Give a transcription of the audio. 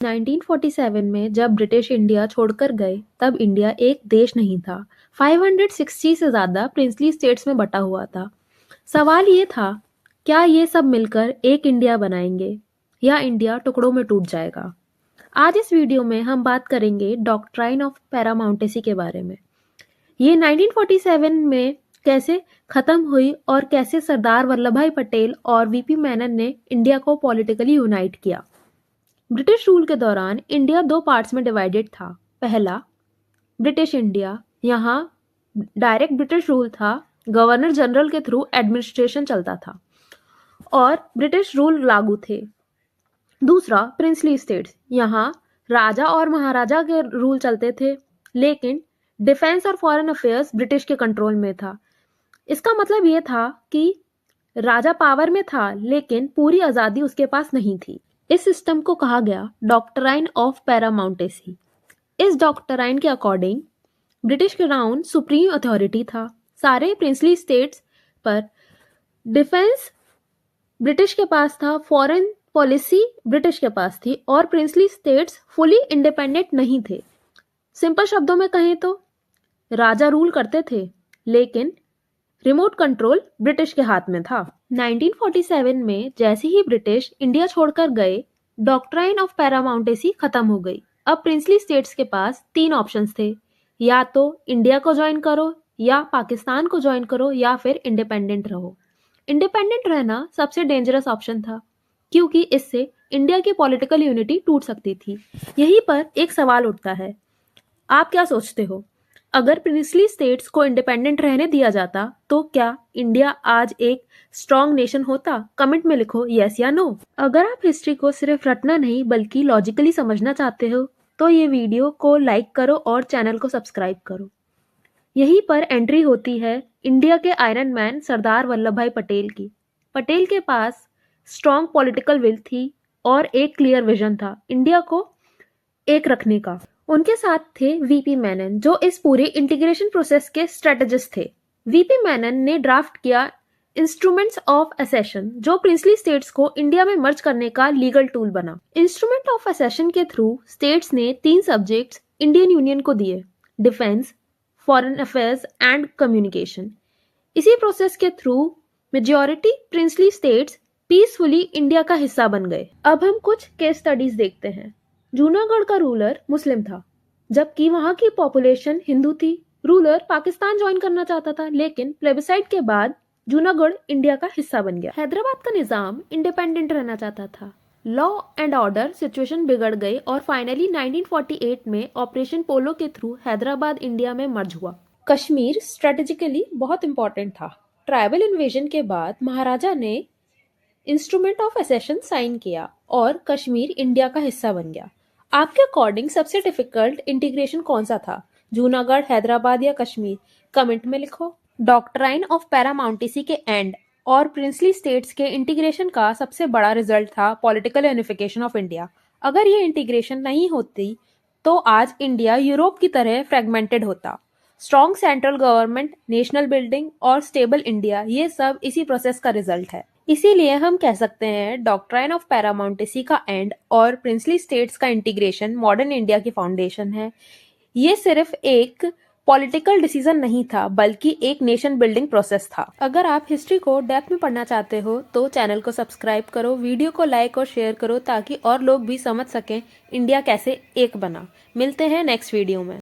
1947 में जब British India छोड़कर गए तब इंडिया एक देश नहीं था। 560 से ज़्यादा प्रिंसली स्टेट्स में बटा हुआ था। सवाल ये था, क्या ये सब मिलकर एक इंडिया बनाएंगे या इंडिया टुकड़ों में टूट जाएगा? आज इस वीडियो में हम बात करेंगे डॉक्ट्राइन ऑफ पैरामाउंटेसी के बारे में। ये 1947 में कैसे खत्म हुई और कैसे सरदार वल्लभ भाई पटेल और वीपी मेनन ने इंडिया को पॉलिटिकली यूनाइट किया। ब्रिटिश रूल के दौरान इंडिया दो पार्ट्स में डिवाइडेड था। पहला, ब्रिटिश इंडिया, यहाँ डायरेक्ट ब्रिटिश रूल था, गवर्नर जनरल के थ्रू एडमिनिस्ट्रेशन चलता था और ब्रिटिश रूल लागू थे। दूसरा, प्रिंसली स्टेट्स, यहाँ राजा और महाराजा के रूल चलते थे, लेकिन डिफेंस और फॉरेन अफेयर्स ब्रिटिश के कंट्रोल में था। इसका मतलब ये था कि राजा पावर में था, लेकिन पूरी आज़ादी उसके पास नहीं थी। इस सिस्टम को कहा गया डॉक्ट्राइन ऑफ पैरामाउंटेसी। इस डॉक्ट्राइन के according British crown supreme authority था। सारे प्रिंसली स्टेट्स पर डिफेंस ब्रिटिश के पास था, फॉरेन पॉलिसी ब्रिटिश के पास थी और प्रिंसली स्टेट्स फुली इंडिपेंडेंट नहीं थे। सिंपल शब्दों में कहें तो राजा रूल करते थे, लेकिन रिमोट कंट्रोल ब्रिटिश के हाथ में था। 1947 में जैसे ही ब्रिटिश इंडिया छोड़कर गए, डॉक्ट्राइन ऑफ पैरामाउंटेसी खत्म हो गई। अब प्रिंसली स्टेट्स के पास तीन ऑप्शंस थे, या तो इंडिया को ज्वाइन करो, या पाकिस्तान को ज्वाइन करो, या फिर इंडिपेंडेंट रहो। इंडिपेंडेंट रहना सबसे डेंजरस ऑप्शन था, क्योंकि इससे इंडिया की पॉलिटिकल यूनिटी टूट सकती थी। यहीं पर एक सवाल उठता है, आप क्या सोचते हो? अगर प्रिंसली स्टेट्स को इंडिपेंडेंट रहने दिया जाता तो क्या इंडिया आज एक स्ट्रॉन्ग नेशन होता? कमेंट में लिखो यस या नो। अगर आप हिस्ट्री को सिर्फ रटना नहीं बल्कि लॉजिकली समझना चाहते हो तो ये वीडियो को लाइक करो और चैनल को सब्सक्राइब करो। यहीं पर एंट्री होती है इंडिया के आयरन मैन सरदार वल्लभ भाई पटेल की। पटेल के पास स्ट्रॉन्ग पॉलिटिकल विल थी और एक क्लियर विजन था इंडिया को एक रखने का। उनके साथ थे वीपी मेनन, जो इस पूरे इंटीग्रेशन प्रोसेस के स्ट्रेटेजिस्ट थे। वीपी मेनन ने ड्राफ्ट किया इंस्ट्रूमेंट्स ऑफ असेशन, जो प्रिंसली स्टेट्स को इंडिया में मर्ज करने का लीगल टूल बना। इंस्ट्रूमेंट ऑफ असेशन के थ्रू स्टेट्स ने तीन सब्जेक्ट्स इंडियन यूनियन को दिए, defence, foreign affairs and communication. इसी प्रोसेस के through majority princely states peacefully India का हिस्सा बन गए। अब हम कुछ केस स्टडीज देखते हैं। जूनागढ़ का रूलर मुस्लिम था, जबकि वहां की पॉपुलेशन हिंदू थी। रूलर पाकिस्तान ज्वाइन करना चाहता था, लेकिन प्लेबिसाइड के बाद जूनागढ़ इंडिया का हिस्सा बन गया। हैदराबाद का निजाम इंडिपेंडेंट रहना चाहता था। लॉ एंड ऑर्डर सिचुएशन बिगड़ गई और फाइनली 1948 में ऑपरेशन पोलो के थ्रू हैदराबाद इंडिया में मर्ज हुआ। कश्मीर स्ट्रेटेजिकली बहुत इंपॉर्टेंट था। ट्राइबल इन्वेजन के बाद महाराजा ने इंस्ट्रूमेंट ऑफ असेशन साइन किया और कश्मीर इंडिया का हिस्सा बन गया। आपके अकॉर्डिंग सबसे डिफिकल्ट इंटीग्रेशन कौन सा था? जूनागढ़, हैदराबाद या कश्मीर? कमेंट में लिखो। डॉक्ट्राइन ऑफ पैरामाउंटेसी के एंड और प्रिंसली स्टेट्स के इंटीग्रेशन का सबसे बड़ा रिजल्ट था पॉलिटिकल यूनिफिकेशन ऑफ इंडिया। अगर ये इंटीग्रेशन नहीं होती तो आज इंडिया यूरोप की तरह फ्रेगमेंटेड होता। Strong central government, national building और स्टेबल इंडिया, ये सब इसी प्रोसेस का रिजल्ट है। इसीलिए हम कह सकते हैं डॉक्ट्राइन ऑफ पैरामाउंटेसी का एंड और प्रिंसली स्टेट्स का इंटीग्रेशन मॉडर्न इंडिया की फाउंडेशन है। ये सिर्फ एक पॉलिटिकल डिसीजन नहीं था, बल्कि एक नेशन बिल्डिंग प्रोसेस था। अगर आप हिस्ट्री को डेप्थ में पढ़ना चाहते हो तो चैनल को सब्सक्राइब करो, वीडियो को लाइक और शेयर करो ताकि और लोग भी समझ सकें इंडिया कैसे एक बना। मिलते हैं नेक्स्ट वीडियो में।